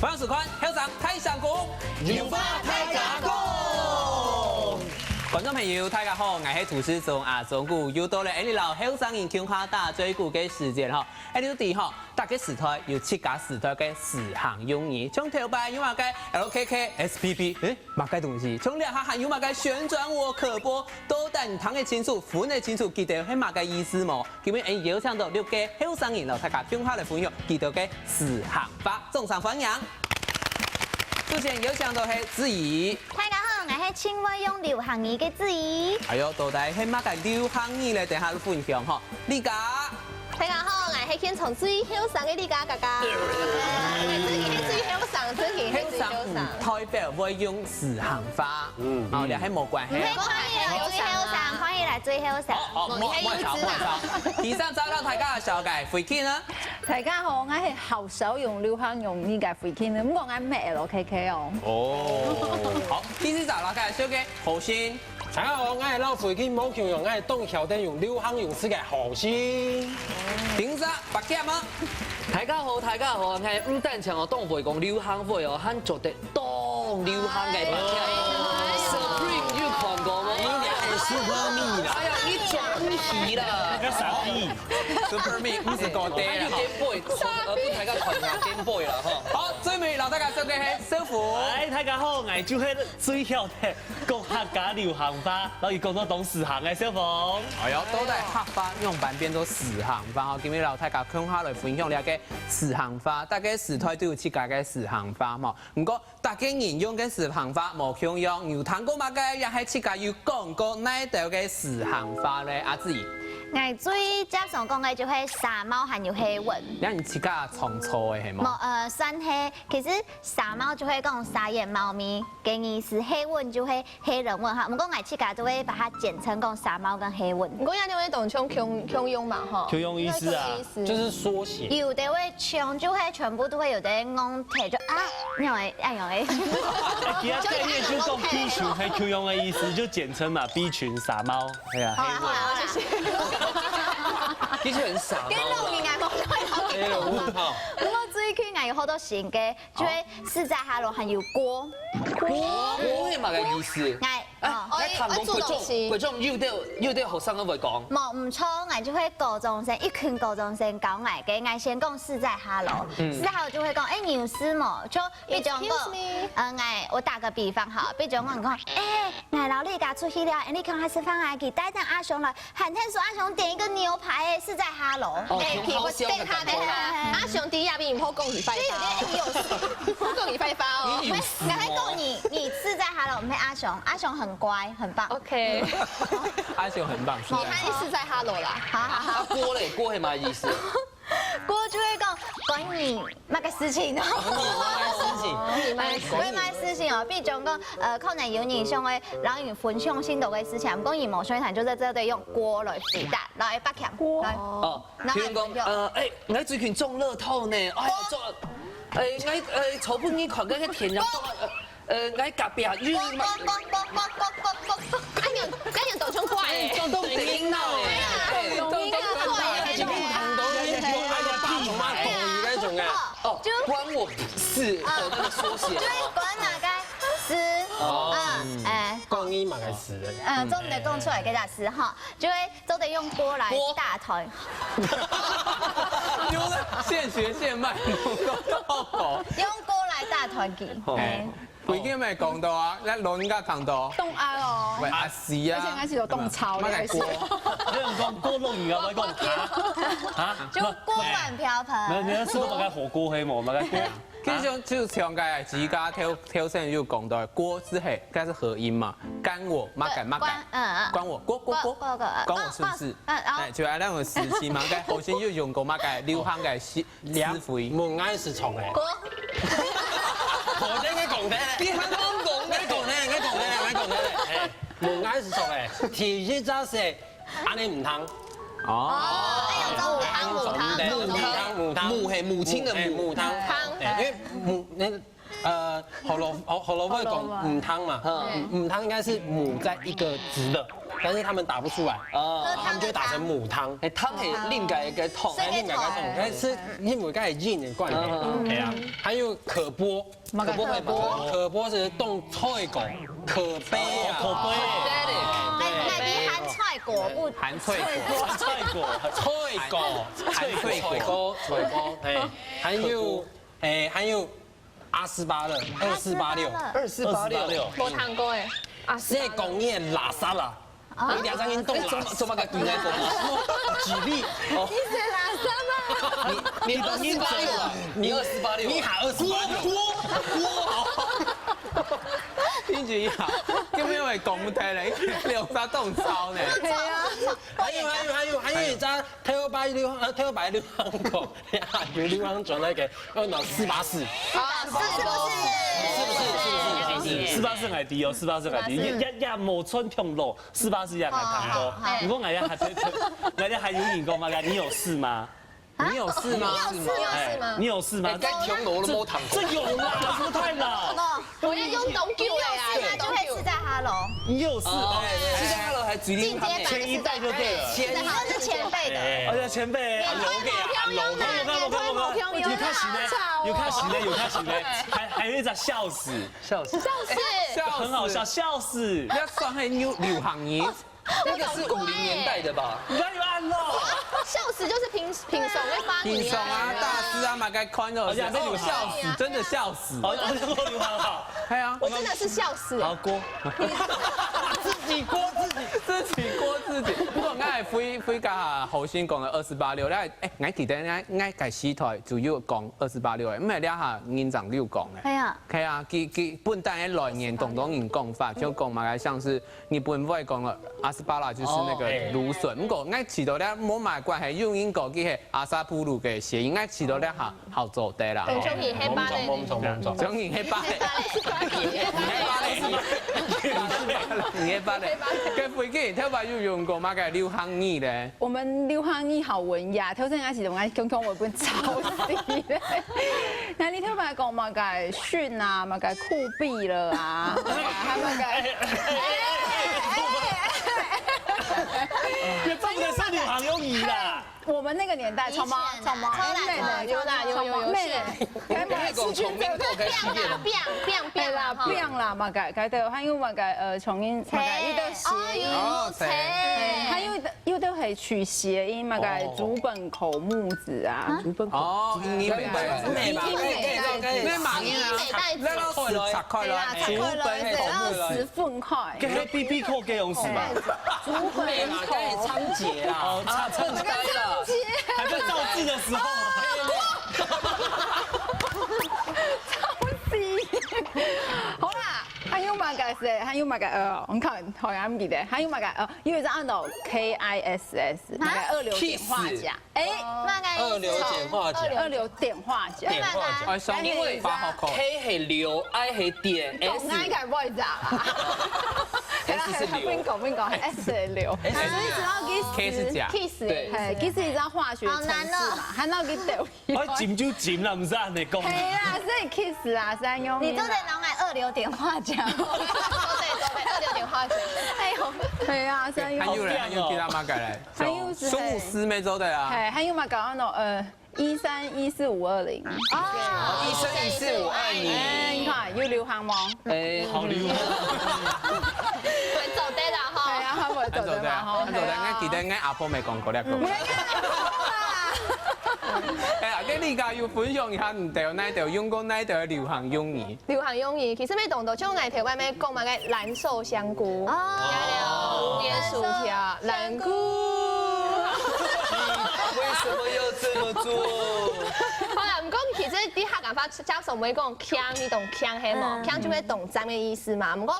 欢迎收看《香港太上宫》，入花太假宫。观众朋友，大家好，我是土司从中古又到了你老香港人乡下大追股嘅时间吼，你都知吼，大家时代有7家时代嘅4项用语，从头摆有嘛嘅 LKK、SPP， 嘛嘅东西，从两下有嘛嘅旋转我可播，都等堂嘅清楚，分得清楚，记得係嘛嘅意思冇？今日有請到6個香港人，老大家鄉下嚟分享，記得嘅4項法，眾上歡迎。之前有請到係子怡。大家好，我係青威用流行語嘅子怡。係喲，到底係乜嘅流行語咧？等下分享嗬。李家。大家好，我係天從最香港嘅李家哥哥。最香港，最香港。代表會用4項法，哦，你係冇關係。可以嚟最香港，可以嚟最香港。冇。第三招讓大家小解回傾啊！大家好，我係好少用流行用呢個回傾嘅，咁我係咩 LKK 哦。哦。好，第四招大家小嘅何先。大家好，我係老回傾冇強用，我係當橋頂用流行用詞嘅何先。點解白夾啊？大家好，我係唔單止我當會講流行會哦，還做得當流行嘅白夾。Supreme 你有看過嗎？你哋係 Super Me 啦。哎呀，你做唔起啦。個傻逼。Super Me 唔是個爹啦。Game Boy，俾大家睇下 Game Boy 啦，嗬。好，最尾留大家小嘅係小虎。大家好，我就係最曉嘅講客家流行法，然後講到懂4項嘅小鳳。哎呀，都係客家用版變咗4項法，我今日留大家鄉下來分享你嘅4項法，大家時代都有7家嘅4項法嘛。唔過大家人用嘅4項法冇共用，有聽過嘛嘅，又係7家有講過哪道嘅4項法咧？阿子怡。我最接常講嘅就係沙貓還有黑蚊。你7家重錯嘅係冇？算係，其實沙貓就會講沙眼貓咪，嘅意思黑蚊就係黑人問哈。唔過我7家都會把它簡稱講沙貓跟黑蚊。唔過有啲會懂唱共用嘛，嗬？共用意思啊，就是縮寫。有的會唱就係全部都會有的講提就用嘅，用嘅。其他概念就講 B 群係共用嘅意思，就簡稱嘛 B 群傻貓，係啊。好啦，謝謝。其實很傻。跟龍年眼我最近我有好多新嘅，就係4在下路還有鍋。鍋係乜嘅意思？我嗰種要啲學生都會講。冇唔錯，我就會高中生，一群高中生講我嘅，我先講4在下路，4在下路就會講牛絲毛，就比種個，我打個比方哈，比種講，我老李家出去了，你看他吃飯啊，佢帶上阿雄來，喊天說阿雄點一個牛排4在下路，我等下，阿雄第一邊唔好講佢廢話，唔好講佢廢話哦。我係講你4在下路，唔係阿雄，阿雄很乖，很棒。OK， 阿雄很棒。你看你4在下路啦。好。鍋咧，鍋係乜意思？鍋就會講關你乜嘅事情哦。關乜事情哦？比如講可能有你想嘅讓你分享先到嘅事情，唔講emotion談，就在這度用鍋來表達，來北強。鍋。哦，譬如講我最近中樂透呢，哎呀中，我草本呢群嗰啲田人我隔壁於乜？咁樣到中怪誒，中到頂鬧誒，中到看到你用那個屁媽狗語那種啊。哦，關我屁事，那個縮寫。就係關哪個事？講你嘛係事嘅。總得講出來嘅就係哈，就會都得用鍋來大台。有的現學現賣，用鍋來大台嘅。佢已經咪講到啊，一輪家談到。凍鴨哦，喂阿士啊，而且我是凍炒嘅。有人講鍋弄魚啊，我講嚇，就鍋碗瓢盆。你試過買個火鍋係冇？買個鍋。其實就像個自家挑選就講到鍋之後，該是合音嘛，干我乜改，關我關我是不是？就係那種時期嘛，該後先要用過乜改流行嘅思維。門眼是錯嘅。我應該講嘅。你香港講嘅講咧，門眼是錯嘅，條件真係安尼唔通。母係母親嘅母湯，因為母胡蘿蔔講母湯嘛，母湯應該是母在一個直的。但是他们打不出来，他们就打成母汤。哎，汤系另改一个痛，另外一种，但是因为该硬的关系，对啊，还有可波，可波是冻脆狗，可杯啊，可杯，那比含菜果不含脆果，菜果，脆狗，脆锅，还有阿斯巴勒2486，无听过诶，这工业拉萨啦。你两张运动啦，做乜嘅健康講？举例，你是哪什么？你2486，你2486，你喊2486，聽住以後，根本因為講題嚟，你用沙凍sau呢？還有一張跳擺流行狗，流行轉那個484，484係低哦，484係低，一無春痛路，484也係糖多。如果我還有人講嘛，你有事嗎？你有事嗎？你有事嗎？該跳樓都冇糖這有啦，怎麼太老？我要用東京的呀，那就會是在哈嘍。你有事？現在還還最近前一代就對了。這是前輩的。哎呀，前輩，有看戲呢，還有一隻笑死，很好笑，笑死。一算係流行語，那個是50年代的吧？哪有按咯？笑死就是平手會發平明松啊，大師啊，買個看到笑死，真的笑死。好，那流行好。係啊，我真的是笑死。好過。自己過自己。不過我係飛架後先講嘅2486，咧我記得我介時台就要講2486嘅，唔係咧下現場要講嘅。係啊。係啊，佢本單嘅來年東東人講法，就講嘛，像是日本會講嘅阿斯巴拉就是那個蘆筍。不過我遲到咧冇買關係，用英國嘅阿薩普魯嘅諧音，我遲到咧好做得啦。中意黑巴嘞，中意黑巴嘞。佢飛機跳擺要用過嘛？嘅流行語咧。我們流行語好文雅，頭先我是同我講我本抄死咧。那你跳擺講嘛？嘅訓啊，嘛嘅酷斃了啊，還嘛嘅。這不能是流行用語啦。我們那個年代，超媽，有啦，變啦，嘛改到，還有嘛改重音，嘛改有的諧音，還有的係取諧音，嘛改竹本口木子啊，竹本口。哦，英語美拆開來，竹本口木10分塊。跟黑 BB 扣給用是吧？竹本口倉頡啊，趁街啦。還在造字的時候，好啦，還有嘛個是，還有嘛個我看好像唔記得，還有嘛個因為是按照 KISS， 嘛個二流碘化鉀，二流碘化鉀，二流碘化鉀，因為K 係硫，I 係碘，S 我啱唔會咋，S 是硫，邊個 S 係硫，所以知道 K 是鉀，kiss 係 kiss 你知道化學程式嘛，還到佢掉，我尖就尖啦，唔使人哋講。係啦，所以 kiss 啊，三用。你都在腦海二流碘化鉀。對，二流碘化鉀。哎呦，係啊，三用。還有其他嘛改來，蘇武師沒做的啊。係，還有嘛搞嗰1314520。1314520。你看有流行嗎？好流行。會做得啦，哈。係啊，佢會做得嘛？我記得我阿婆未講過呢個。你而家要分享一下唔對哪條用過哪條流行用語？流行用語其實咩動作，像我哋外面講嘛嘅藍瘦香菇，有椰薯條、藍菇。為什麼要這麼做？好啦，唔講其實啲客家話教授唔會講腔，你懂腔係冇？腔就係動站嘅意思嘛。唔過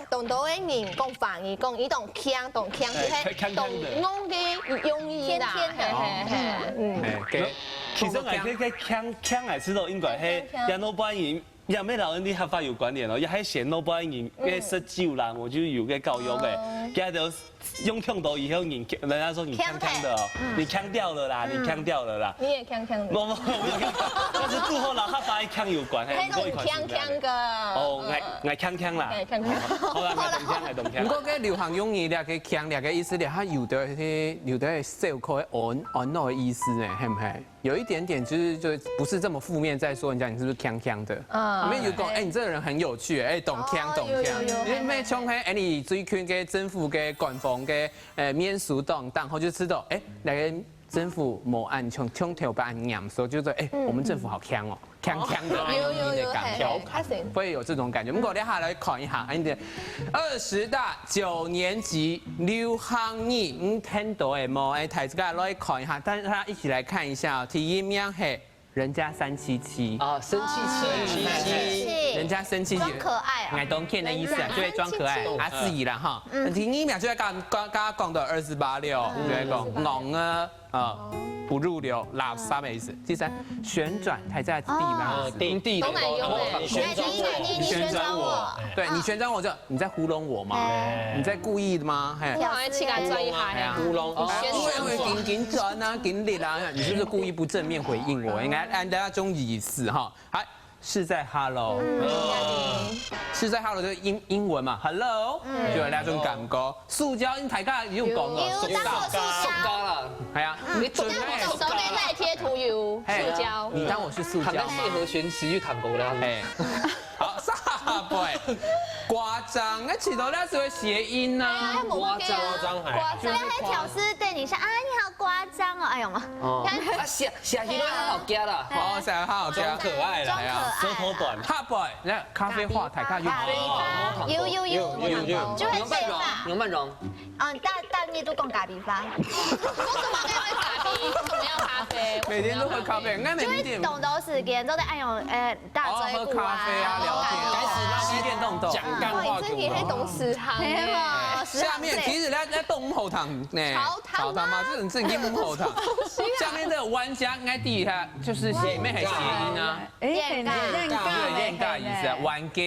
動到嘅人講反義講，伊動腔就係動我嘅用意啦。其實我喺腔係知道應該係人老闆人，也咩老人啲合法有關聯咯，也係嫌老闆人嘅食酒啦，我就有嘅教育嘅，佢就用腔都以后你人家说你腔腔的哦，你腔掉了啦，你腔掉了啦。你也锵锵的。不，但是拄好老黑爸腔有关，迄种锵锵个。哦，爱锵锵啦。锵锵。好啦，爱动腔。不过个流行用语俩个腔俩个意思俩，它有的小口的on 的意思呢，系唔系？有一点点就不是这么负面，在说人家你是不是锵锵的？里面有讲，哎，你这个人很有趣，哎，懂锵懂锵。因为咩冲嘿，哎，你最近嘅政府嘅官方嘅免俗当后就知道，哎，那个政府某按冲头把按念说，就说，哎，我们政府好锵哦，锵锵的，有调侃，会有这种感觉。不过我下来看一下，你的20大9年级流行语，听到的冇？哎，台子个来看一下，但是大家一起来看一下，第一名系人家377啊，生气，人家生气，装可爱啊，爱懂骗的意思啊，就会装可爱啊，是以啦哈。第一名就会刚讲的286，就会讲戆啊不入流，垃圾的意思。第三，旋转台在地嘛，地都蛮用的，你旋转我，对你旋转我就你在糊弄我吗？你在故意的吗？你好像气感专一下，糊弄，紧转啊，紧烈啊，你是不是故意不正面回应我？应该按大家中意思哈，还。是在 hello， 是在 hello 就是英文嘛 ，hello， 就有那种感觉。塑胶，你大家有讲了，塑胶啦，系啊，你准备手边在贴图有塑胶，你当我是塑胶吗？适合选词语谈过啦。哎，好，下辈夸张，那起头那是会谐音呐，夸张还，就是在挑丝对你说啊，你好夸张哦，哎呦妈，啊下一段好加啦，哦，下好加可爱装啦，可舌头短，下辈那咖啡话台卡有，就会变化。牛曼荣，大面都讲咖啡法，为什么会咖啡？为什么要咖啡？每天都喝咖啡，应该每天懂得时间都在按用大嘴骨喝咖啡啊，聊天，开始吸电动讲干话这你还懂食堂？下面其实在动后堂呢，潮汤吗？这种是英后堂。下面的玩家应该第一下就是里面还谐音啊，练尬意思啊，玩家，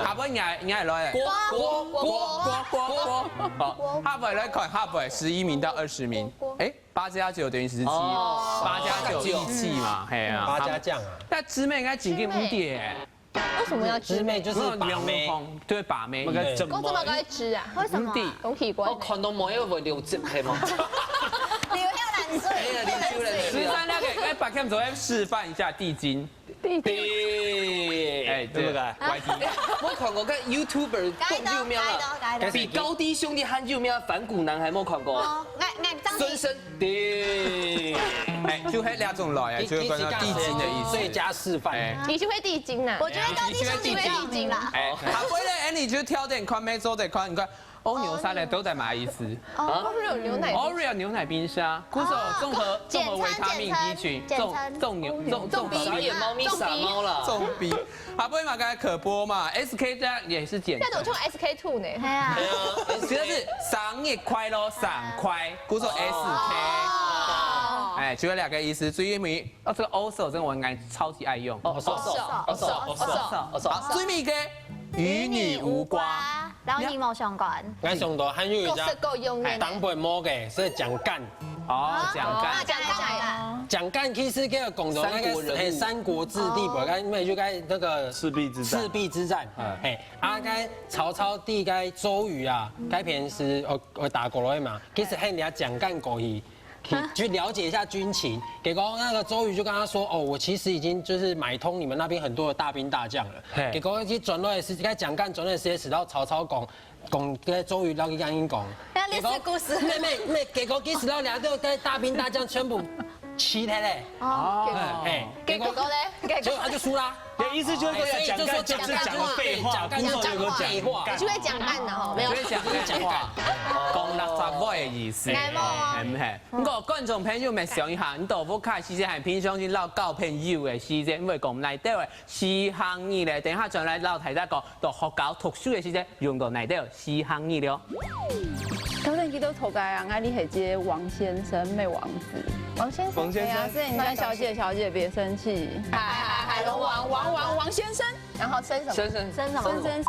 下辈应该来锅，好，下辈来看下辈11名到20名，哎，8加9等于17，8加9义气嘛，嘿啊八家酱啊，但姊妹应该仅给5点。为什么要姊妹就是把妹，对把妹，公这么该吃啊？为什么？懂体官？我看到冇一个流质系吗？流量难睡13那个，来把 cam 左边示范一下地精。哎，对不对 ？YT， 我看过个 YouTuber 讲有名啦，比高低兄弟还有名反骨男孩冇看过。孙生，对，哎，就迄两种来啊，就是讲到地精的意思。最佳示范。你去会地精呐？我觉得高低兄弟会地精啦。哎，好，不然哎，你就挑点宽，每周得宽，你看。欧牛沙嘞都在买意思。Oreo 牛奶。Oreo 牛奶冰沙，酷手综合维他命 B 群，重比傻眼猫咪傻猫啦，重比。啊，不会嘛？刚才可播嘛 ，SK 这样也是简。那种就 SK2 呢？对啊。其实是生日快乐3块，酷手 SK。哎，就有2个意思，最名这个 also 这个我应该超级爱用。also，最名一个与你无关。然后你冇相关，俺上到还有一家够用的，当本摸嘅，所以讲干。哦，讲干其实叫讲到那个三国志第八该咩就该那个赤壁之战，该曹操弟该周瑜啊，该平时我打过来嘛，其实人家讲干过去。去了解一下军情，结果那个周瑜就跟他说：“哦，我其实已经就是买通你们那边很多的大兵大将了。”结果去转来是该讲干转来时间，直到曹操讲跟周瑜老去跟伊讲，历史故事，没，结果其实到俩都跟大兵大将全部欺他嘞。结果呢？结果他就输啦。意思就是讲干就是讲废话，讲废话，你就会讲干的哈，没有讲话，讲60尾的意思，唔系。不过观众朋友咪想一下，你豆腐卡时间系偏向于捞交朋友的时间，因为讲内底的时行语咧，等下转来捞台仔讲到学校读书的时间，用到内底时行语了。高人记都头盖啊，你系接王先生，没王子。王先生，对啊，所以你看小姐别生气。海龙王先生，然后生什么？生什么？生。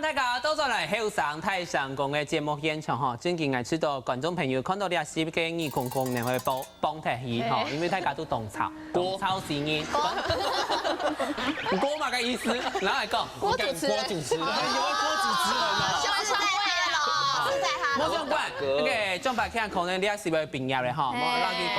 欢迎大家都转来后上太上宫的节目现场哈，最近我知道观众朋友看到你啊，是不是跟你空空能会帮提起哈？因为大家都懂炒是音，锅嘛个意思，哪来讲？郭主持人，有位郭主持人啊，小出来了，是在哈喽。我想问，那个张白看可能你也是不是毕业的哈？我让你讲，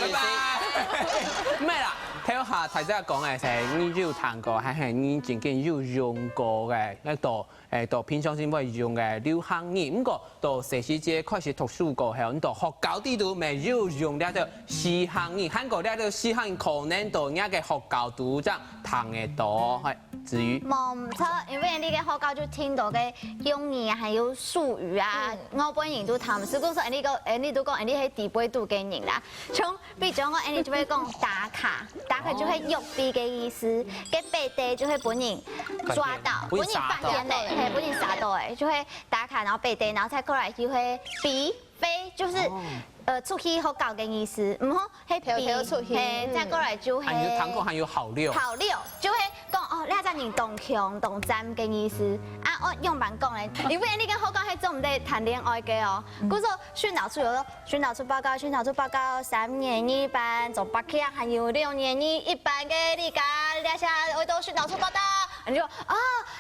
拜拜。咩啦？睇下頭先講嘅係你有談過，係你曾經有用過嘅一道到平常先會用嘅流行語，不過到細時節開始讀書過後，到學校啲都未有用呢個時行語，韓國呢個時行語可能到而家嘅學校都這樣談嘅多，係至於。冇唔錯，因為你嘅學校就聽到嘅用語啊，還有術語啊，我本人都談，如果說你都講你係第八度嘅人啦，從比如講你就會講打卡。打卡就會喐啲嘅意思，嘅背地就會本人抓到，本人發現咧，係本人殺到誒，就會打卡，然後背地，然後再過來就會比飛，就是出去學校嘅意思，唔好係比出去，再過來就係。韓國還有好溜。好溜就會講哦，你係人動強動站嘅意思，啊我用慢講咧，因為你跟學校係做唔得談戀愛嘅哦，故說訓導處有訓導處報告3年一班，做8期還有6年一班嘅你家兩下會到訓導處報道，你就哦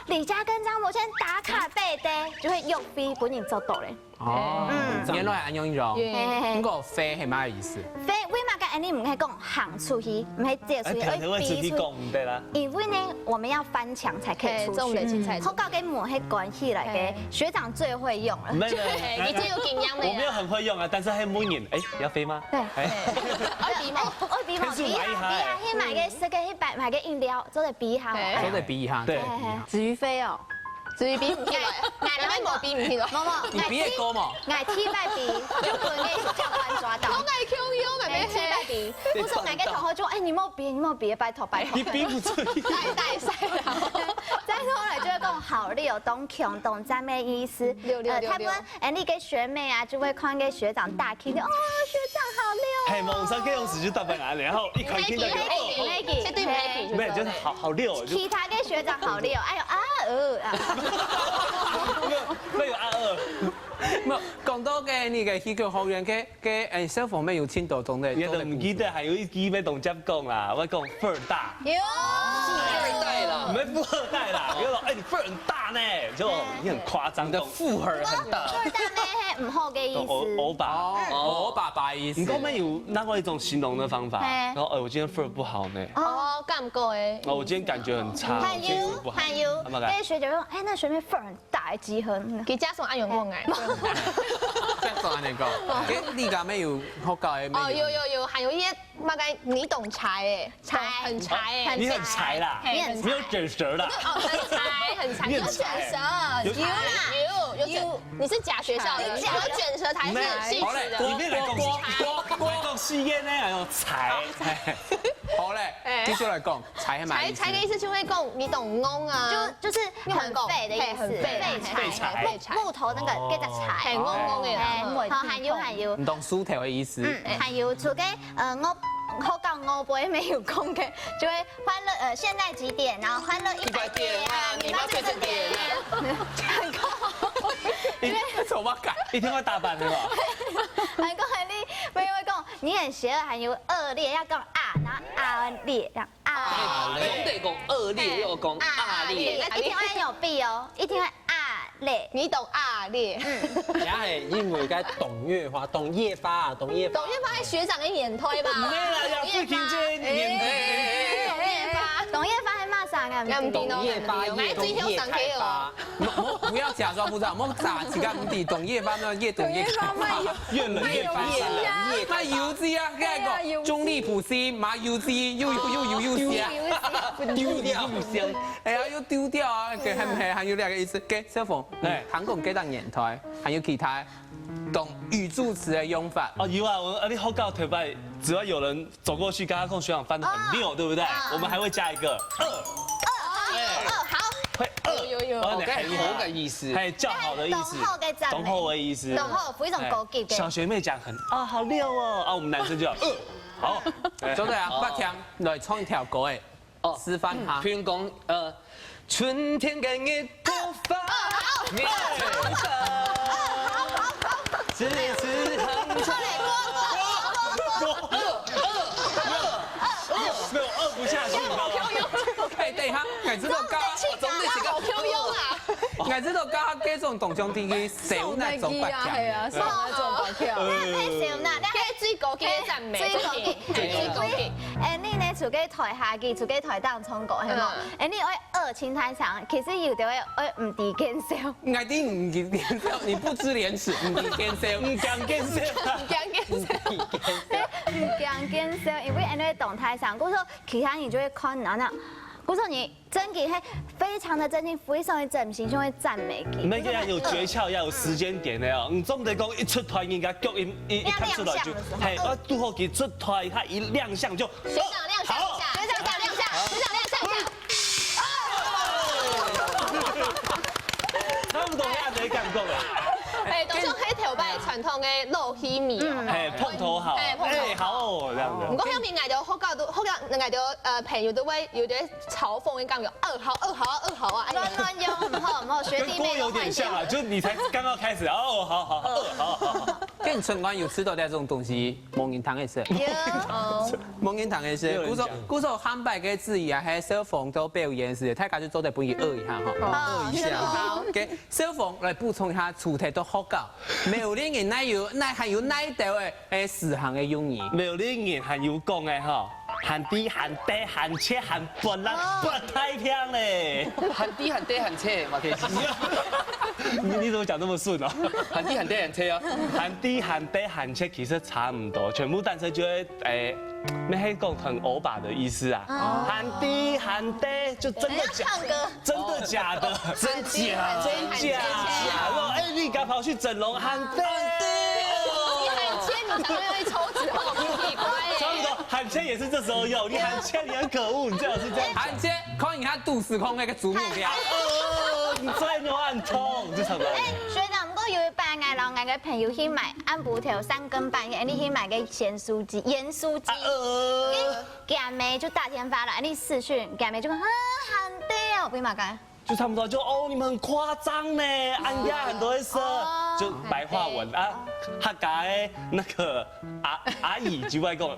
李家跟張博先打卡背地，就會用飛本人做到咧。哦，原來係咁樣，不過飛係乜意思？飛為嘛嘅你唔係講行出去，唔係借出去，而逼出去。因為呢，我們要翻牆才可以出去。學校嘅門係關起來嘅，學長最會用了。你最有經驗的。我沒有很會用啊，但是係每年，要飛嗎？對。愛比嘛，比下去買嘅食嘅買嘅飲料，做嚟比下。做嚟比下。對。至於飛哦。至於比唔起來，嗌冇比唔起來。你比嘅高嘛？嗌 T 拜比，就本嘅教官抓到。我嗌 QQ 嘅咩 T 拜比，不是嗌嘅同學就誒你冇比，拜託。你比唔出。大賽啦。再後來就會講好溜，懂強懂讚咩意思？他們你嘅學妹啊就會看嘅學長大 K 哦，學長好溜。係網上嗰種時就特別眼，然後一看見到這對 Maggie，沒有就是好溜。其他嘅學長好溜，哎呦沒有2。冇講到嘅你嘅戲劇學院嘅消防咩要簽到懂的，你都唔記得係有啲咩同接講啦，我講富二代。富二代啦，唔係富二代啦，有種你富很大呢，就你很誇張的富兒很大。富二代咩係唔好嘅意思？歐巴，我爸爸意思。你講沒有那過一種形容的方法？然後我今天富兒不好呢。哦，幹唔過誒。我今天感覺很差。還有，跟學姐說，哎，那學妹富很大，幾狠。佢家屬愛用我愛。即係講你講，你家咩要學教嘅咩？哦，有，還有一些乜嘅你懂財誒，很財誒，你很財啦，你有卷舌啦。哦，很財，有卷舌，有，你是假學校的，有卷舌才是戲曲的。你別來講戲煙呢，還有財。好咧，繼續來講，財係咩意思？財嘅意思就會講你懂翁啊，就是很廢的意思，廢柴，木頭那個叫做柴，係翁嘅。好，還有，唔懂書條嘅意思。還有，除嘅我講我不會沒有空嘅，就會歡樂現在幾點？然後歡樂100點啊，你媽最正點啊，很高。做乜㗎？一天會大阪係嘛？還講你，沒有講你很邪惡，還有惡劣，要講啊，然後啊劣，然後啊。總得講惡劣，又講啊劣。一定會有弊哦，一定會啊劣。你懂啊劣？也係因為該董月花，董夜花啊，董夜花係學長嘅眼推吧？唔係啦，又不聽見眼推。董夜花係馬上嘅，董夜花夜董夜開花。不要假裝不知道，我打幾個唔地董夜花咩？夜董夜開花，越冷越發熱。賣油脂啊，嗰個中立普西買油脂又香，丟掉。哎呀，又丟掉啊！係唔係？還有兩個意思，嘅小鳳，韓國幾檔言台，還有其他懂語助詞嘅用法。哦，有啊，你好高腿拜，只要有人走過去，剛剛跟學長翻得很溜，對不對？我們還會加一個好。會有，好嘅意思，係較好的意思，懂後嘅意思，懂後非常高級嘅。小學妹講很啊好溜哦，啊我們男生就要好，對啊，不聽來唱一條歌誒，示範下。譬如講春天干叶头发，面上次次哼唱。没有饿不下去，你知道吗？哎，等一下，我知道教，总得是个 Q 用啊。我知道教这种动向天去手那种白係啊，送那種白票。你少嗱，你最高級嘅讚美，最高級。誒，你呢除咗台下嘅，除咗台當衝過係冇？誒，你愛二青台上，其實有啲愛唔抵見笑。我啲唔見笑，你不知廉恥，唔見笑，唔講見笑，唔講見笑，因為喺動態上，嗰時候其他人就會看然後。嗰時候你真嘅係非常的真心，非常的真心，就會讚美佢。每個人有訣竅，要有時間點的哦。唔總得講一出台，人家腳一看出來就，係我拄好佢出台，他一亮相就。學長亮相一下，學長亮相，學長亮相一下。差唔多啱你感覺啦。誒，當中喺頭擺傳統嘅落喜米啊，係碰頭好，誒好哦，這樣子。唔過後面嗌到好搞到，好搞嗌到朋友都會有啲嘲諷嘅感覺，二號啊，亂用唔好，學弟妹有點像啊，就是你才剛剛開始，哦，好。跟春晚有吃到這種東西，蒙人堂嘅事。蒙人堂嘅事，古時候漢白嘅字義啊，喺小鳳都表演時，大家就做得本意餓一下哈，餓一下。嘅小鳳來補充一下，主題都好搞，苗栗人還有哪一道嘅時行嘅用語？苗栗人還有講嘅吼，喊低喊低喊切喊拔啦，拔太平咧。喊低喊低喊車嘛，其實。你怎麼講這麼順啊？喊低喊低喊車啊！喊低喊低喊切其實差唔多，全部單詞就會咩係講很歐巴的意思啊。喊低喊低就真的假，真的假的，真假真假。哎，你剛跑去整容喊低。你喊切，你常常會抽脂哦，很奇怪耶。差不多，喊切也是這時候有，你喊切你很可惡，你最好是這樣。喊切，看一下杜時空那個主目標。你再牛很痛，就差不多。學長，唔過有一班嗌老嗌嘅朋友去買安布條3更半夜，你去買個鹹酥雞，鹽酥雞。夾妹就大天發了，你視訊夾妹就講喊低啊，我俾馬雞。就差不多，就哦，你們很誇張呢，安雅很多色，就白話文啊，客家的那個阿姨就會講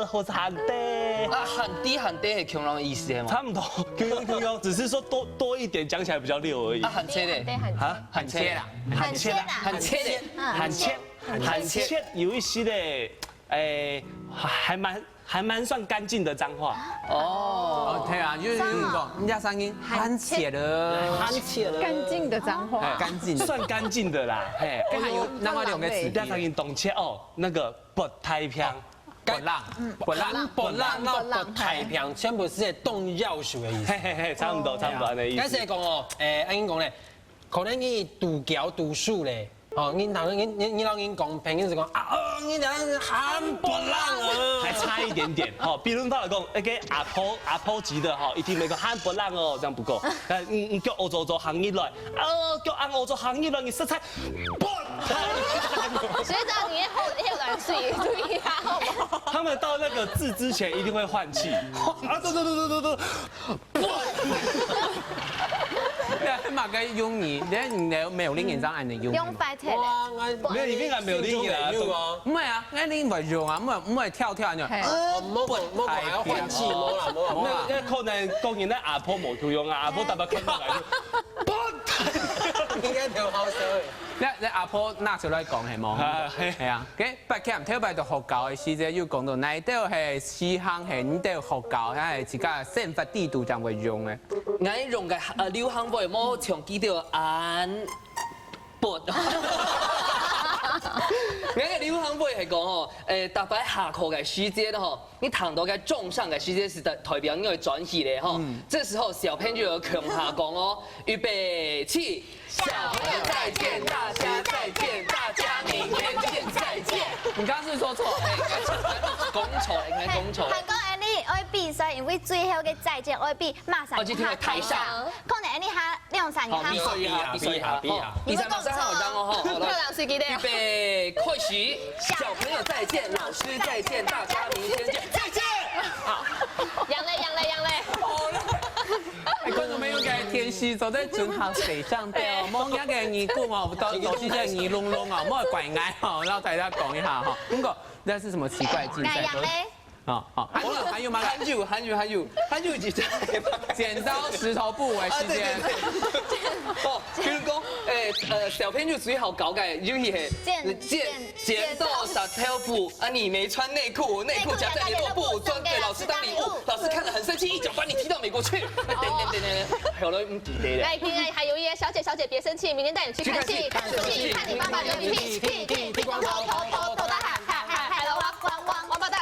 或者喊低。喊低喊低係強人的意思係嗎？差不多，Q，只是說多一點，講起來比較溜而已。喊車的，啊，喊切啦，喊切啦，喊車的，喊切有一些的，還蠻算乾淨的髒話。哦，對啊，就是講人家聲音喊切了，喊切了，乾淨的髒話，乾淨，算乾淨的啦。嘿，還有另外兩個詞，人家聲音懂切哦，那個不太平。不浪，不太平，全部是係動要素嘅意思。嘿嘿嘿，差唔多的意思。解釋講哦，安英講咧，可能你讀橋讀書咧，哦，你老人講，朋友就講你哋喊不浪啊，還差一點點。好，比如話嚟講，一個阿婆級的哈，一聽那個喊不浪哦，這樣不夠。但你叫歐洲行一來，叫按歐洲行一來，你色彩不太。學長，你後軟水注意下好不好？他們到那個字之前一定會換氣。對。馬個用語，你沒有另一張按的用語。用快鐵咧，沒有，你邊個沒有另一個？唔係啊，我另外用啊，唔係跳呢。冇還要換氣，冇啦。那可能講人咧阿婆冇條用啊，阿婆特別傾落嚟就。應該條好笑。你阿婆拿出來講係冇？係啊，嘅白劇唔跳擺到學教嘅時節，要講到哪度係西行係呢度學教，係自家憲法制度就會用嘅。我用嘅流行語冇長記到安博。我嘅流行語係講吼，大擺下課嘅時節咧吼，你躺到嘅中上嘅時節是代表你會轉起咧吼。這時候小朋友強下講哦，預備起，小朋友再見，大家再見，大家明天見，再見。你剛剛是說錯，講錯，應該講錯。韓國人你愛比賽，因為最後嘅再見愛比馬上下台上，可能你下兩三年下。比賽下，比賽馬上好讓哦吼。預備開始，小朋友再見，老師再見，大家明天見，再見。好，楊磊。观众朋友嘅天时就在准好水上对哦，某一个耳骨哦，都是在耳窿窿哦，莫怪爱哦，然后大家讲一下哈。不过那是什么奇怪竞赛？好，还有吗？还有几张？剪刀石头布为时间。哦，比如讲，小朋友最好搞个游戏是剪刀石头布啊，你没穿内裤，内裤夹在联络簿，转给老师当礼物，老师看了很生气，一脚把你踢到美国去。好了，来听，还有一些小姐别生气，明天带你去看戏，看你爸爸流鼻涕，剃光头大喊，海了王八蛋，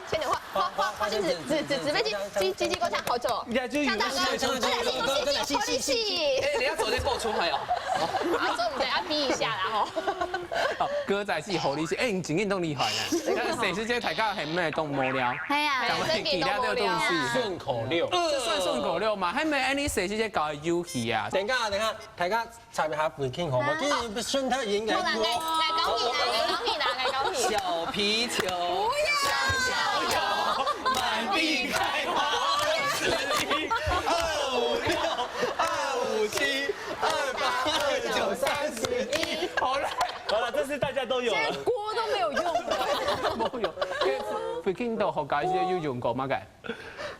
牵牛花君子，纸飞机，叽呱呛，好久。像大哥，戏，哎，你要走在播出来哦。啊，所以我们要逼一下啦吼。哦，歌仔戏好厉害，哎，你真嘅都厉害呢。谁是这大家系咩动无聊？系啊，讲乜其他都东西，顺口溜，这算顺口溜嘛？系咪？哎，你谁是这搞游戏啊？等下，大家插一下背景好唔好？今日順德演嘅。好啦，搞起。小皮球，小小友，满地开花，21、25、26、27、28、29、31。好了，这是大家都有了。锅都没有用了。冇用。佢見到學界先要用過乜嘅？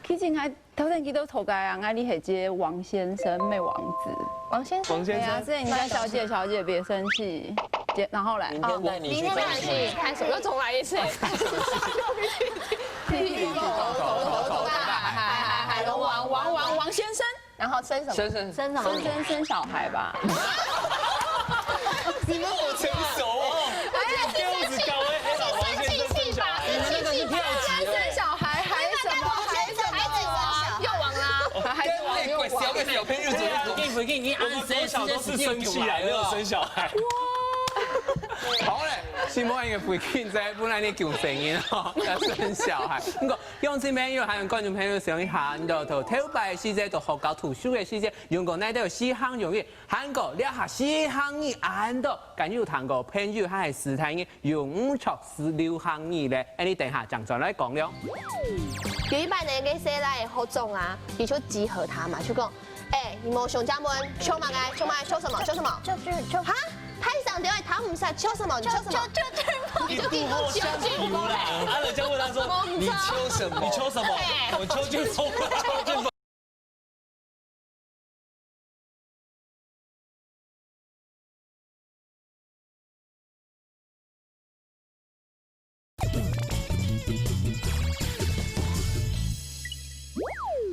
其實我頭先見到頭家啊，我你係接王先生，沒王子。王先生，對啊，所以你看小姐別生氣，然後來。明天帶你去明天帶你去看什麼？又重來一次。海龍王先生，然後生什麼？生小孩吧。你们好成熟哦！这样子搞哎，黑老王先生生小孩，那个是跳级生小孩还什么？又王啦，还有鬼小个小朋友怎么？我们从小都是生气来，没有生小孩。好咧，先冇人嘅背景仔，本來你叫成員哦，要生小孩。不過，用這邊要還有觀眾朋友想一下，你到頭擺嘅時節，到學校圖書嘅時節，用過呢都有4項用語，韓國了下4項語，按到敢有談過朋友係時態嘅用錯16項語咧，誒你等下講再來講了。有一班人嘅寫來好重啊，你就集合他嘛，就講，哎，你冇熊家門，秋馬該，秋什麼？秋哈？台上掉，他唔識秋什麼？你就聽到秋俊峰嘞。啊，人家問他說：“你秋什麼？你秋什麼？我秋俊峰。”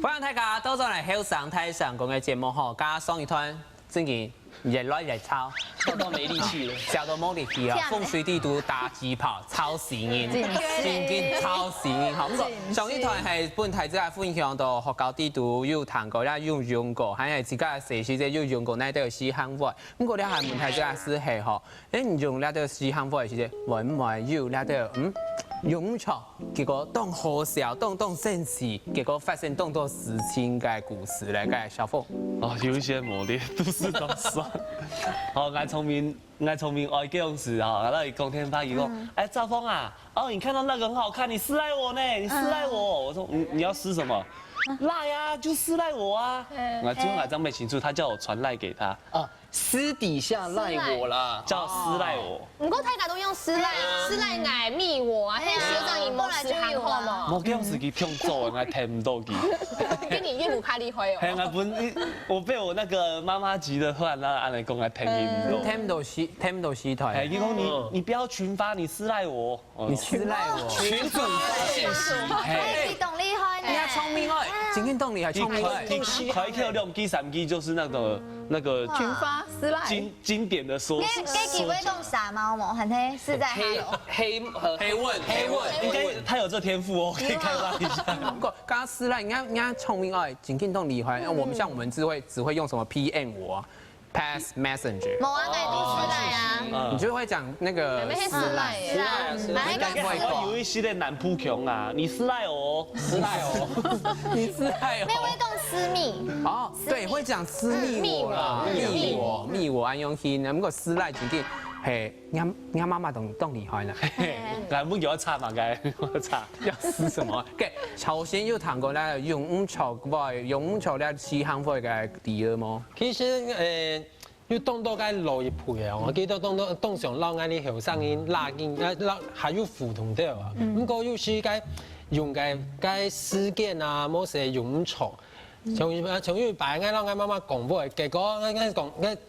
歡迎大家到咗嚟《後上台上講》嘅節目嗬，加上一團真嘅熱來熱炒，笑到沒力氣了，笑到冇力氣啊！風水地圖打機炮，超時癮，真嘅超時癮。好，咁個上一團係本題之下分享到學校地圖要談過啦，要用過，係自家社區即要用過呢都有4項話。咁個咧係問題之下是係嗬，誒唔用呢都有4項話嘅時節，會唔會要呢都有用錯？結果當好笑，當生氣，結果發生當多事情嘅故事咧，嘅小鳳。哦，有一些磨練都是都算。好，愛聰明愛叫用詞哈，那你公天發一個，哎，趙峰啊，哦，你看到那個很好看，你私賴我呢，你私賴我，我說你要私什麼？賴啊，就私賴我啊。我最後張沒清楚，他叫我傳賴給他。啊，私底下賴我啦，叫私賴我。唔過大家都用私賴愛密我啊，迄學長伊冇私行好嘛？冇叫用自己聽做，我聽唔到佢。比你岳母卡厲害哦。係啊，我被我那個媽媽急得，突然間按嚟講來聽唔到。聽唔到戲台。係，佢講你不要群發，你私賴我。你私賴我。群主現實。你懂厲害呢？你要聰明哎，今天動力還聰明哎。快跳兩機3機就是那個群發私賴。經典的說。給幾位講傻貓冇？很黑，是在黑問，應該他有這天賦哦，可以開發一下。剛剛私賴，人家聰明哎，今天動力還，我們只會用什麼 PM 我。Pass Messenger，冇啊，愛讀私賴啊，你就會講那個私賴，我有一系列男撲窮啊，你私賴我，私賴我，你私賴我，沒有會講私密，哦，對，會講私密我啦，密我安用心，咁個私賴最近嘿，俺妈妈懂厉害了。俺不要插嘛，该我插。要撕什么？嘅，朝鲜有談過咧，用草用草咧試行貨嘅第二麼？其實要當多間落葉培啊，我記得當上撈啱啲後生嘅拉筋，還有扶同啲啊。不過要是該用嘅絲腱啊，冇成用草。從要擺啱撈啱媽媽講過，結果啱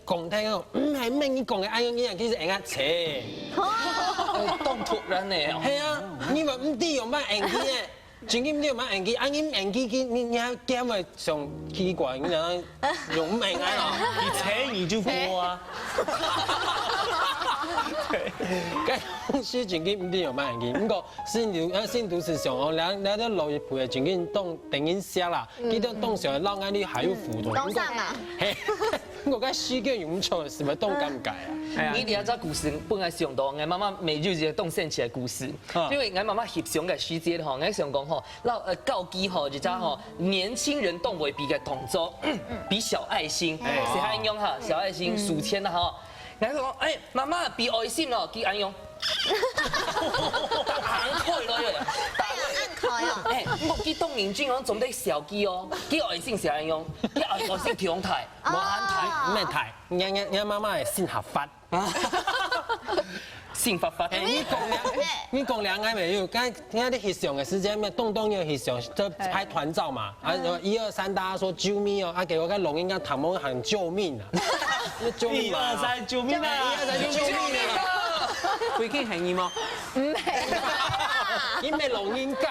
講聽個唔係咩你講嘅啱樣，其實啱扯。當突然嘅。係啊，你話唔知用乜硬件嘅。最緊要買硬機，硬機你還驚咪上奇怪，你講用唔明啊？你扯你就過啊！咁公司最緊唔知用乜硬機，不過先讀是上，兩啲落葉培最緊當定緊寫啦，記得當上撈啱啲還要輔助。當上嘛。我講絲巾用錯是咪當咁解啊？你哋這故事本來想到，我媽媽每日就動現起來故事，因為我媽媽翕相嘅時節吼，我想講吼，告機吼就講吼，年輕人動為比嘅動作，比小愛心，是安用哈，小愛心數千啦吼，我講媽媽比愛心咯，記安用，行開咯又，我記東明俊講總得小機哦，記愛心是安用，記愛心平台，無安台，咩台？我媽媽係先合法。先發發。你講兩個沒有？剛啲翕相嘅時間咩？東要翕相，就拍團照嘛。啊，1、2、3，大家說救命哦！啊，給我個錄音，講唐某喊救命啊！救命啊！1、2、3，救命啊！1、2、3，救命啊！會見係嗎？唔係，你咩錄音㗎？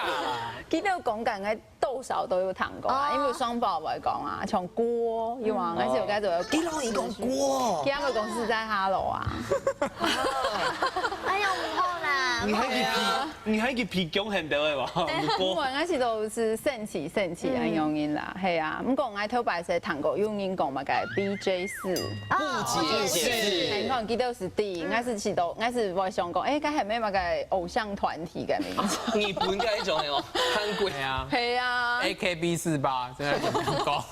記得講緊嘅多少都有談過啊，因為雙寶會講啊，從鍋要往嗰時候就有。幾多人講鍋？佢哋公司在Hello啊。哎呀，唔好啦。你喺佢皮講很到嘅嘛？我嗰時都是盛起安用音啦，係啊。咁講我頭擺時談過用音講嘛，個 BJ4。不解釋。你可能記得是第，我是我想講，誒，嗰係咩嘛個偶像團體嘅名字。日本嘅一種係哦，韓國。係啊。係啊。AKB48真係咁講。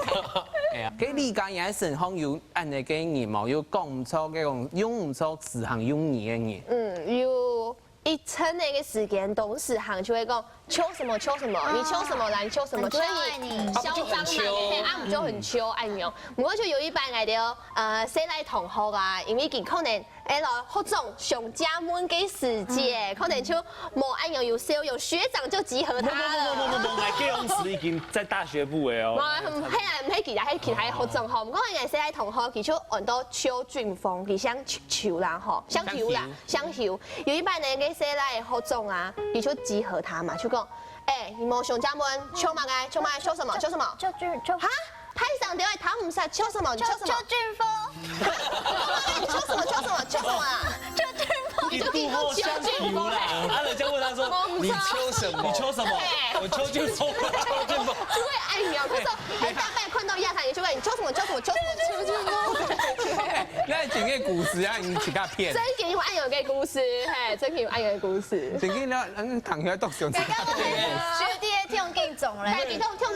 係啊。佢理解也係好有按嘅經驗嘛，要講唔錯嘅講，用唔錯時行用嘢嘅嘢。有一稱那個時間，董事行就會講秋什麼，你秋什麼啦，你秋什麼，所以你囂張嘛，嘿，啊唔就很秋按用。不過就有一班來的誰來同學啊，因為佢可能學種上家門嘅時節，可能就冇按用有少有學長就集合他了。我計公司已經在大學部嘅哦。唔係其他學長吼，唔講人誰來同學，佢就按到邱俊峰，佢想求啦吼，想求，有一班人嘅誰來學長啊，佢就集合他嘛，就講，你冇上家門，秋嘛該，秋什麼？哈？台上掉他唔識秋什麼？邱俊峰。你秋什麼啊？邱俊峰。你肚後相求啦！啊，人家問他說：你秋什麼？我秋俊峰。就會按秒，佢說，大概看到亞太，你就會你秋什麼？邱俊峰。那整個故事啊，你自家騙。真嘅要按有嘅故事，嘿，真嘅要按有嘅故事。整個那同學都想知道。學弟跳勁種咧，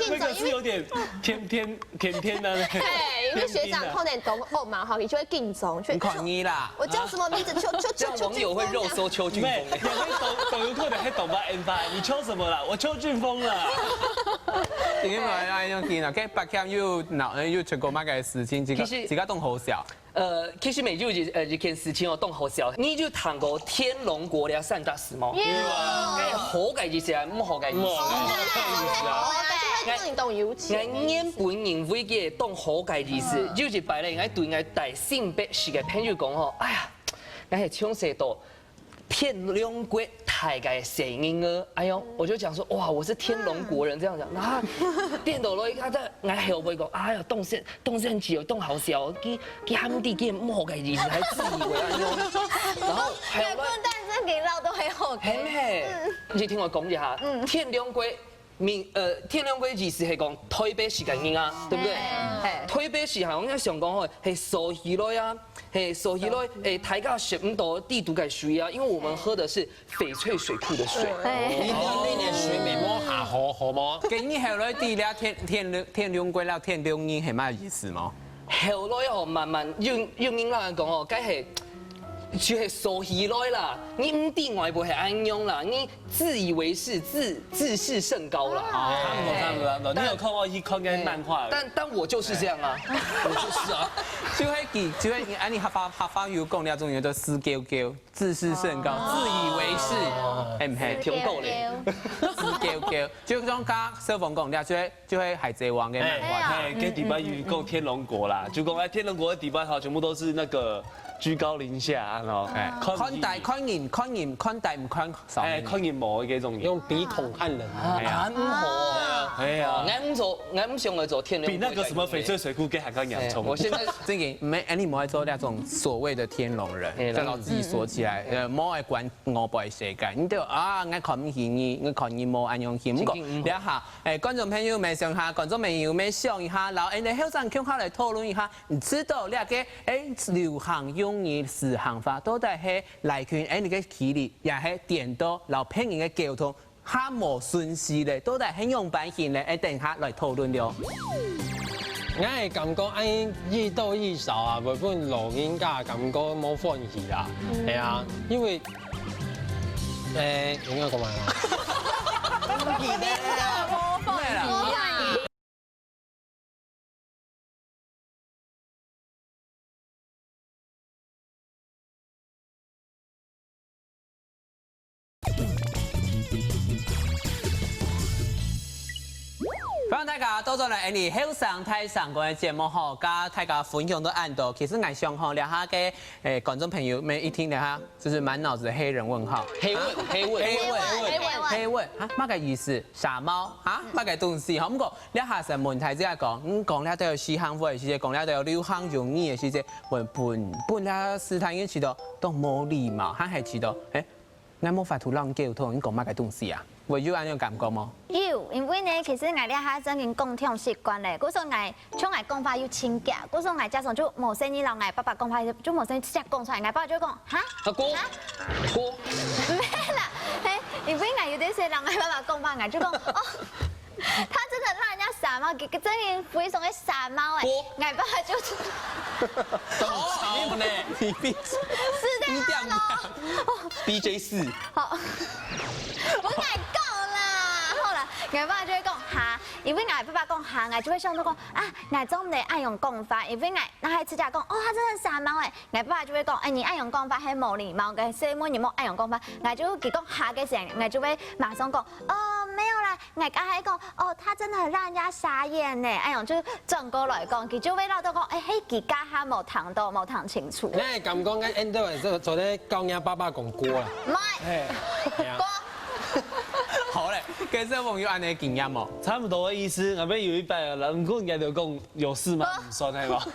那個是有點天的。對，因為學長可能懂學嘛，哈，你就會敬重。你看你啦。我叫什麼名字？這網友會肉搜邱俊峰。有會抖有可能會懂吧 ？N5，你秋什麼啦？我邱俊峰啦。點解愛用見啊？佢白camp要出過乜嘅事情，自家都好笑。其實每就一件事情哦，都好笑。你就談過天龍國咧三大事嗎？好嘅意思係唔好嘅意思。我原本認為嘅當好嘅意思，就是擺咧，我對我大性別是嘅朋友講吼，哎呀，我係唱寫到天龍國大概聲音啊，哎呦，我就講說，哇，我是天龍國人，這樣講，那電腦咯，他在我後背講，哎呀，動聲詞又動好笑，佢喊啲嘅唔好嘅意思，還自以為安用，然後還有但真給鬧都很好嘅。嘿，你聽我講一下，天龍國。天龍國意思係講台北市嘅音啊，對不對？台北市係我想講吼，係數起來啊，係數起來，大家食唔到地都嘅水啊，因為我們喝的是翡翠水庫的水。那年水未摸下河好麼？給你後來啲咧天龍國啦，天龍音係乜意思嗎？後來哦，慢慢用英文講哦，梗係就是收起来啦，你唔定外不系安用啦，你自以为是，自视甚高啦。差不多。你有看过一看跟漫画？但我就是这样啊，我就是啊。就会安尼合法有讲了，种嘢都死鳩鳩，自視甚高，自以為是，係唔係？聽夠咧，死鳩鳩，就種加小鳳講了，就會海賊王嘅漫畫。哎，跟迪拜有講天龍國啦，就講天龍國的迪拜哈，全部都是那個居高臨下，然後看大看唔看手，看人模嘅種，用鼻孔看人。啱好，哎呀，啱上嚟做天龍，比那個什麼翡翠水庫更還更洋蔥。我現在這個沒，你冇喺做那種所謂的天龍人，就老自己鎖起來，冇愛管我輩世界，你就啊，我看唔起你，我看你冇安樣起，唔過你下，觀眾朋友咪上下，觀眾朋友咪想一下，然後你後生傾下來討論一下，你知道你個流行用語時行法到底係來源你嘅企業，也係電腦，然後拼音嘅溝通，哈冇順序咧，到底係用版型咧，等下來討論了。我係感覺安易多易少啊，原本錄音架感覺冇歡喜啦，係啊，因為應該講埋啦。咩啦？歡迎大家到咗嚟我哋後生太上嘅節目嗬，加大家分享到按度。其實我想嗬，兩下嘅觀眾朋友們一聽兩下，就是滿腦子的黑人問號。黑問啊，乜嘅意思？傻貓啊，乜嘅東西？咁個兩下成問題之下講，講了都有時行貨嘅時節，講了都有流行用語嘅時節，本了斯坦因知道都冇禮貌，係知道我冇法度讓溝通，你講乜嘅東西啊？會有安樣感覺嗎？有，因為呢，其實我哋下真經共聽習慣咧，嗰時我像我講話要親家，嗰時我家長就冇聲音，讓我爸爸講話就冇聲音，直接講出來，我爸爸就講哈，阿哥，咩啦？因為我有啲時讓我爸爸講話，我就講哦。他真的讓人家傻貓，真係非常的傻貓哎！我爸爸就是好呢，你閉嘴，是這樣咯。DJ4，好，我愛講啦。好啦，我爸爸就會講哈，因為我爸爸講哈，我就會想到講啊，我總唔得愛用講法，因為我還直接講哦，他真的傻貓哎！我爸爸就會講，哎，你愛用講法係冇禮貌嘅，所以你冇愛用講法，我就佢講哈嘅時候，我就會馬上講哦。沒有啦，我剛才講哦，他真的很讓人家傻眼呢。哎呦，就轉過來講，佢就會鬧到講，哎，迄幾家下冇談到，冇談清楚。我係感覺我 end 到係做咧教人爸爸講歌啦。唔係，歌。好嘞，跟小朋友安尼經驗哦，差不多的意思。那邊有一半人講人家就講有事嗎？唔算係吧？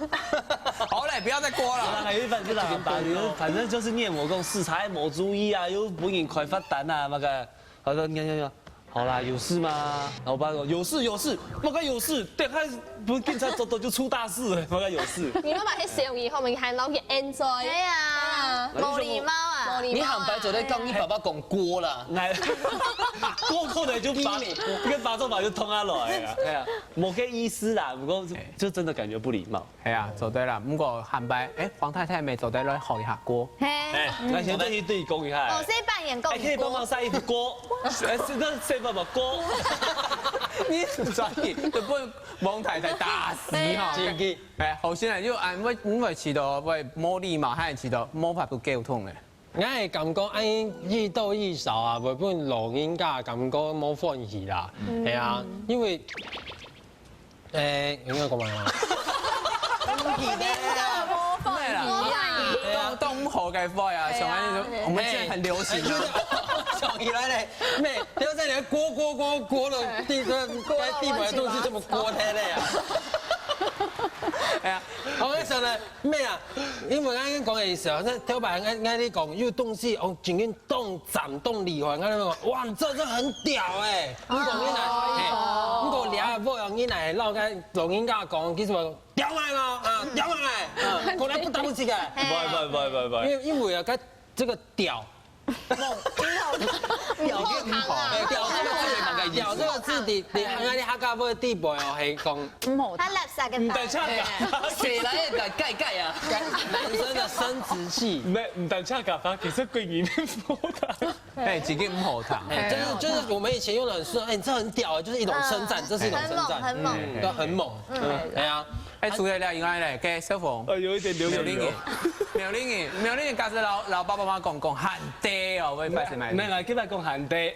好嘞，不要再過了。還有一半就打反正就是念我講視察冇注意啊，又本人快發單啊，那個，好的，你。好啦，有事嗎？老爸說有事，乜個有事？等下不警察走就出大事了，乜個有事？你媽媽喺上兒後面係攞嘅 enjoy，對啊，冇禮貌啊！你行白走在講你爸爸講過啦，過後來就把跟把手把就通下來啊，係啊，冇個意思啦，不過就真的感覺不禮貌。係啊，做對啦，不過行白，黃太太未做對來學一下歌。那先對對講一下。我先扮演公。可以幫忙曬一條歌，先幫忙歌。你專業，就幫黃太太打死哈。後先嚟要按因為遲到，喂冇禮貌，係遲到冇法度溝通嘅。我係感覺安易多易少啊，原本錄音架感覺冇歡喜啦，係啊，因為應該講埋啦。咩啦？都唔好嘅歌啊，上海我們現在很流行。想起來嘞，咩？你好似你鍋了地板的東西這麼鍋開的呀？係啊，我嗰時候咧咩啊？因為啱啱講嘅時候，即係頭擺啱你講，有東西哦，已經動斬動厲害，啱你講，哇，這真很屌誒！你講你來，你講倆不用你來，老個錄音架講，其實話屌埋咯，啊，屌埋，過來不當時嘅。唔，因為啊，佢這個屌。屌这个字你你客家话的地步哦，係講唔好他垃圾嘅唔但恰噶，谁来的盖盖啊？男生的生殖器。唔但恰噶法，其實居然冇得。哎，自己唔好糖。就是我们以前用的很顺，哎，你这很屌，就是一种称赞，这是一种称赞，很猛，对，很猛，哎呀，哎，除了以外咧，嘅小鳳，有一點流苗玲嘅家姐老爸爸媽講寒爹哦，會發生咩？唔係，今日講寒爹，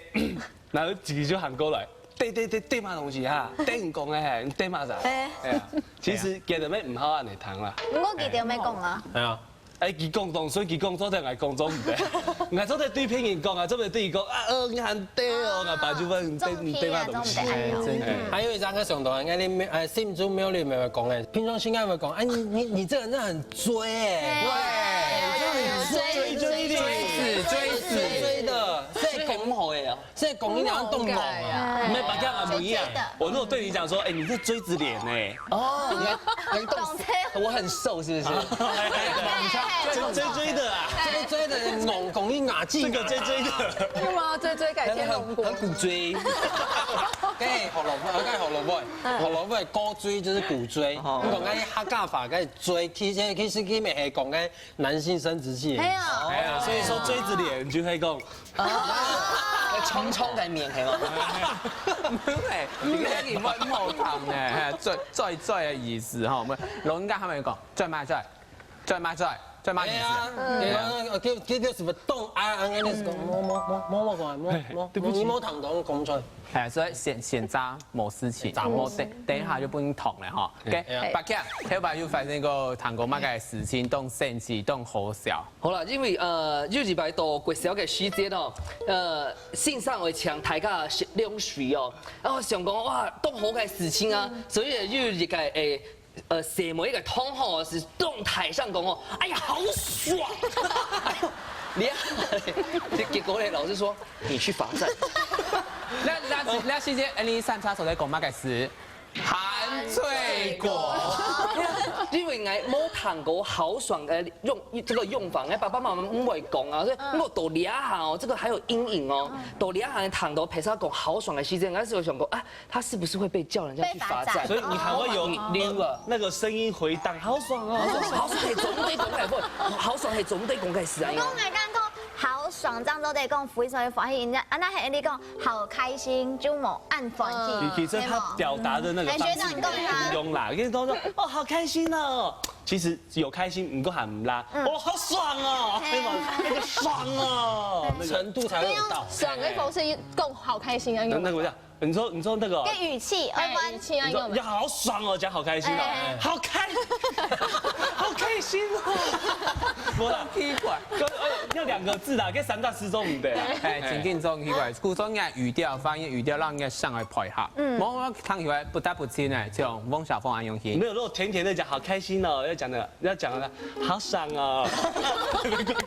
然後自己就喊過來。爹嘛東西哈，爹唔講嘅係爹嘛咋？係啊，其實其實咩唔好人嚟談啦。我記得咩講啊？係啊。誒，佢講當所以佢講咗定係講咗唔得，我咗對片人講啊，咗對對講啊，你喊爹哦，我爸就問爹嘛東西。還有一張個上頭，人家你心中沒有你咪會講嘅，平常心愛會講，哎你這個人真係很追誒，追的，即係講好嘅啊，即係講你兩動腦啊，唔係白家唔一樣。我如果對你講說，哎，你是錐子臉誒，哦，你動我很瘦是不是？追的啊，追的龍拱一牙記，這個追的，有嗎？追改天龍國，很骨椎。跟學蘿蔔高椎就是骨椎，你講緊客家法嘅椎，其實佢咪係講緊男性生殖器。係啊，所以說錐子臉就會講。冲冲嘅面係嘛？唔係，而家唔好糖嘅，係追嘅意思嗬。唔係，老人家係咪講追買意思？叫什麼動啊？你冇糖糖講出嚟。係，所以現渣冇事情，等一下就不用糖了哈。OK，白強，睇下要發生個糖果乜嘅事情，當生氣，當好笑。好啦，因為日擺到國小嘅時節哦，線上會搶大家兩水哦，然後想講哇，當好嘅事情啊，所以日嘅社媒嘅同學是動台上講哦，哎呀好爽，結果咧老師說你去罰站。那時間你三叉手在講乜嘅事？含醉果，因為我冇談過豪爽嘅這個用法，我爸爸媽媽唔會講啊，所以我到兩下哦，這個還有陰影哦，到兩下談到陪他講豪爽嘅時間，那時候想過啊，他是不是會被叫人家去罰站？所以你還會有那個聲音回盪，好爽哦，豪爽係總對講嘅，不，豪爽係總對講嘅事啊。好爽，這樣都得講非常的歡喜，啊，那係你講好開心就冇按歡喜。其實他表達的那個方式形容啦，跟都說哦好開心哦，其實有開心唔夠喊唔啦，哦好爽哦，那個爽哦，程度才會有到。爽嘅方式講好開心啊，那個叫你說那個跟語氣，語氣啊，要好爽哦，講好開心哦，好開心哦，冇啦，奇怪，要兩個字啦，跟3到10種唔得。係真緊張奇怪，古裝嘅語調發音語調讓人家上來配合。我聽起來不得不親誒，像汪小鳳咁樣去。沒有，如果甜甜的講好開心哦，要講的好爽哦，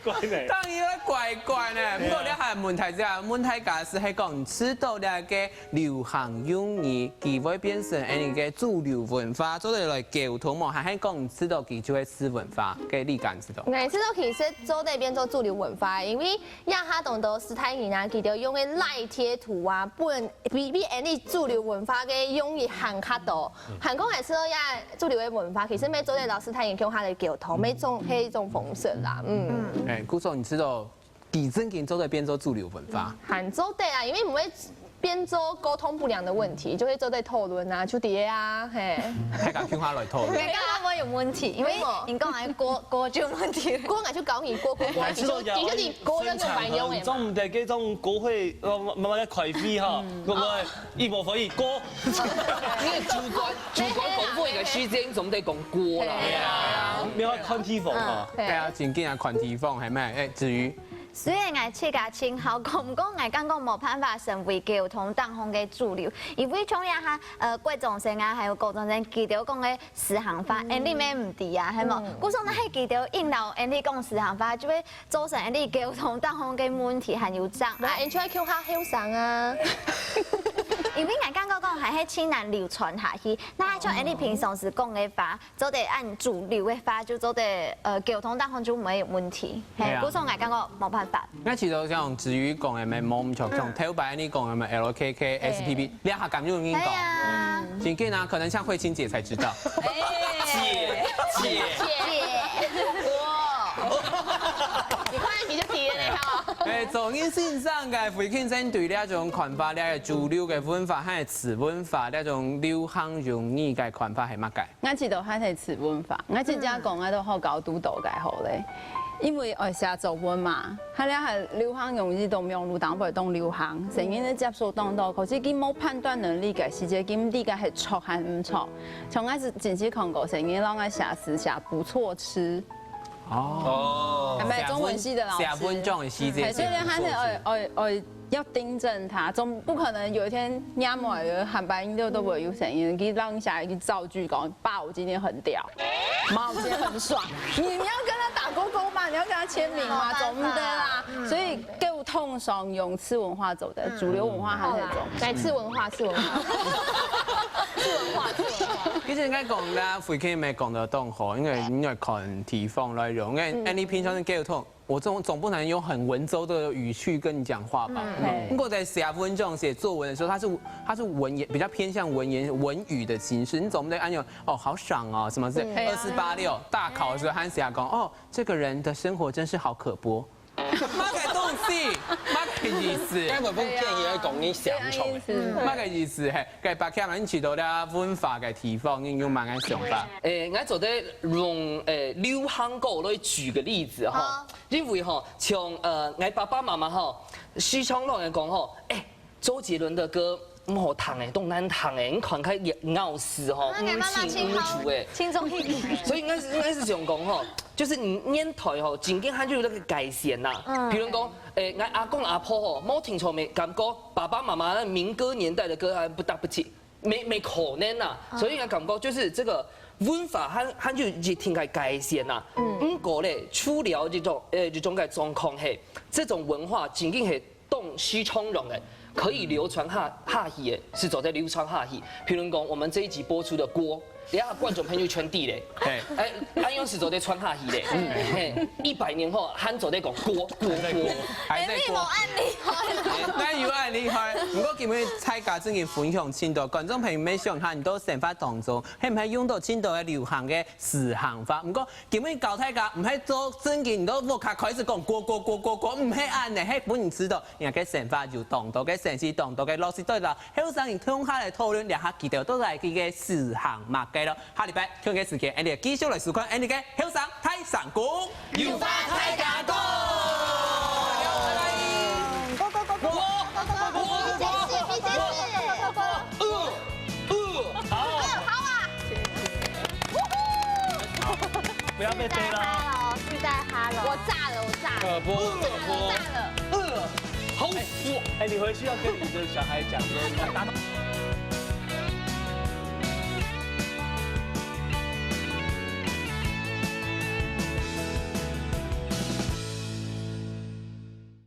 怪呢。當然怪怪呢，不過你係問題之後，問題假使係講知道你嘅流行用語，佢會變成你嘅主流文化，做嚟來溝通嘛，還係講唔知道佢就會吃文化，嘅你敢知道？我知道其實做得變做主流文化，因為亞哈懂得斯泰爾啊，佢哋用嘅賴貼圖啊，本比你主流文化嘅用語行較多。韓國係知道亞主流嘅文化，其實咩做得到斯泰爾用下嘅溝通，咩種係一種方式啦。古總你知道，佢真嘅做得變做主流文化？韓做得啊，因為唔會變做溝通不良的問題，就會做在討論啊、出碟啊，嘿。睇下圈下來討論。你講我有問題，因為你講係國就問題。國我就講你國，其實你國要用反用嘅。總唔係嗰種國會慢慢嘅葵飛嚇，嗰個義無反義國。因為主管講過嘅時間總得講國啦。係啊，咩話看地方啊？係啊，真緊啊，看地方係咩？至於。雖然我切架稱好，講唔講我感覺冇辦法成為溝通當紅嘅主流，因為從一下貴重性啊，還有高中生記到講嘅時行法，你咩唔對啊，係冇？故說那係記到引導你講時行法，就會造成你溝通當紅嘅問題，還有障礙。你出去叫下囂神啊！因为我感觉讲还是很难流传下去。那像你平常时讲的话，做得按主流的话，就做得交通当中就没有问题。嘿，故说我感觉冇办法。那其實像至於講嘅咩網絡上，頭擺你講嘅咩 LKK、SPP， 兩下咁容易講。真嘅呢，可能像慧清姐才知道。姐，你看你就提了哈。從因線上嘅慧清針對呢一種看法，呢嘅主流嘅文化，還係詞文化呢一種流行容易嘅看法係乜嘅？我知道還係詞文化，我真正講嘅都好高度度嘅好咧。因為我寫作文嘛，佢哋係流行容易當用路當不當流行，成日咧接受當到，可是佢冇判斷能力嘅，時節佢理解係錯還唔錯。從我是前次看過，成日讓我寫詞寫不錯吃。哦，係咪中文系的老師？寫文章的時節，所以咧，我要訂正他，總不可能有一天壓滿嘅韓白音都不會有聲音，佢讓下一句造句講，爸，我今天很屌，媽，我今天很爽。你要跟他打勾勾嘛，你要跟他簽名嘛，總得啦。所以溝通上用次文化走的，主流文化還係走。來次文化。其實應該講啦，慧清咪講得當好，因為看地方來用，因為你平常的溝通。我總不能用很文縐的語氣跟你講話吧？如果在寫文章、寫作文的時候，它是文言比較偏向文語的形式，你總不能按用哦好爽哦，什麼是2486大考的時候，喊寫講哦這個人的生活真是好可播。乜嘅東西，乜嘅意思？根本不建議講你想錯。乜嘅意思係？嘅白客人知道啦，文化嘅地方應用乜嘅想法？我做得用流行歌來舉個例子哈，因為哈像我爸爸媽媽哈，時常攏會講吼，周杰倫的歌唔好聽誒，都難聽誒，你看開鬧死吼，唔清唔楚誒，輕鬆一點。所以應該是想講吼。就是年代吼，真經還有那個改善呐。比如講，我阿公阿婆吼，冇聽錯沒感覺，爸爸媽媽那民歌年代的歌還不搭不起，沒可能呐。所以我感覺就是這個文化還有聽個改善呐。不過咧，除了這種個狀況係，這種文化真經係東西從容的。可以流傳下去的，是走在流傳下去。譬如講，我們這一集播出的歌，你下觀眾朋友圈地嘞，安永是走在傳下去嘞，100年後，還走在講歌，還在歌。按厲害，那有按厲害。不過今日大家真係分享清楚，觀眾朋友們想下，你都生活當中，係唔係用到清楚嘅流行嘅時行法？不過今日教大家唔係做正經，都無卡開始講歌，唔係按嘅，係本人知道，人家嘅生活就當到嘅。城市當道嘅老師對啦，後生人通下嚟討論，兩下記得都係佢嘅時行物嘅咯。下禮拜同嘅時間，我哋繼續嚟視看我哋嘅後生睇上歌，要發睇假歌。不要被飞了。是在哈喽，我炸了，好，你回去要跟你的小孩讲说，打到。